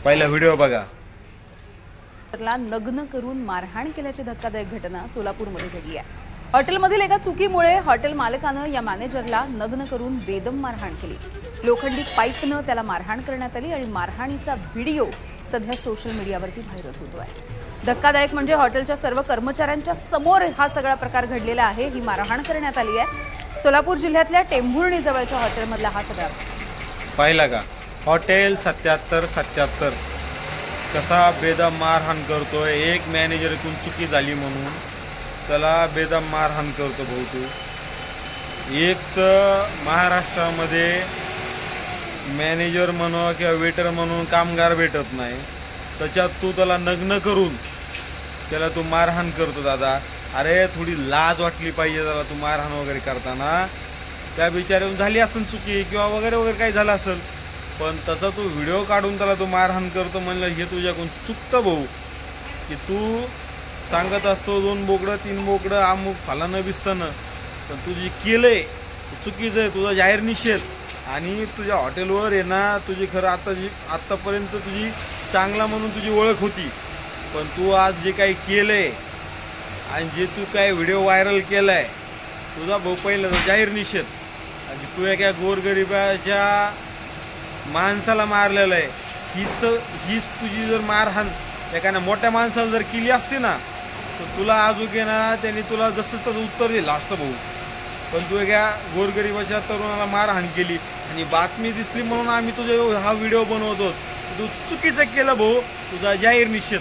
पहिला व्हिडिओ बघा। नग्न करून मारहाण केल्याची धक्कादायक घटना सोलापूरमध्ये घडली आहे। हॉटेलमधील एका चुकीमुळे हॉटेल मालकानं या मॅनेजरला नग्न करून बेदम मारहाण केली। लोखंडी पाईपनं त्याला मारहाण करण्यात आली आणि मारहाणीचा व्हिडिओ सध्या सोशल मीडियावरती व्हायरल होतोय। धक्कादायक म्हणजे हॉटेलच्या सर्व कर्मचाऱ्यांच्या समोर हा सगळा प्रकार घडलेला आहे। ही मारहाण करण्यात आली आहे। सोलापूर जिल्ह्यातल्या टेंभुर्णी जवळच्या हॉटेलमधला हा सगळा पाहिला का? हॉटेल 77 कसा बेदम मारहाण करतोय। एक मॅनेजरकडून चुकी झाली म्हणून त्याला बेदम मारहाण करतो भाऊ तू। एक तर महाराष्ट्रामध्ये मॅनेजर म्हणून किंवा वेटर म्हणून कामगार भेटत नाही, त्याच्यात तू त्याला नग्न करून त्याला तू मारहाण करतो। दादा अरे थोडी लाज वाटली पाहिजे त्याला, तू मारहाण वगैरे करताना। त्या बिचाऱ्याहून झाली असेल चुकी किंवा वगैरे काही झालं असेल, पण त्याचा तू व्हिडिओ काढून त्याला तू मारहाण करतो म्हणलं हे तुझ्याकडून चुकतं भाऊ। की तू सांगत असतो 2 बोकडं 3 बोकडं अमुक फलानं बिस्तनं, पण तू जी केलंय चुकीचं आहे, तुझा जाहीर निषेध। आणि तुझ्या हॉटेलवर आहे ना तुझी खरं आत्तापर्यंत तुझी चांगला म्हणून तुझी ओळख होती, पण तू आज जे काही केलंय आणि जे तू काय व्हिडिओ व्हायरल केलाय तुझा भाऊ पहिला जाहीर निषेध। आणि तू एका गोरगरिबाच्या माणसाला मारलेलं आहे। हीच तुझी जर मारहाण एखाद्या मोठ्या माणसाला जर केली असती ना तर तुला अजून आहे ना त्यांनी तुला जसं तसं उत्तर दिलं असतं भाऊ। पण तू एका गोरगरिबाच्या तरुणाला मारहाण केली आणि बातमी दिसली म्हणून आम्ही तुझे हा व्हिडिओ बनवतो। तू चुकीचं केलं भाऊ, तुझा जाहीर निषेध।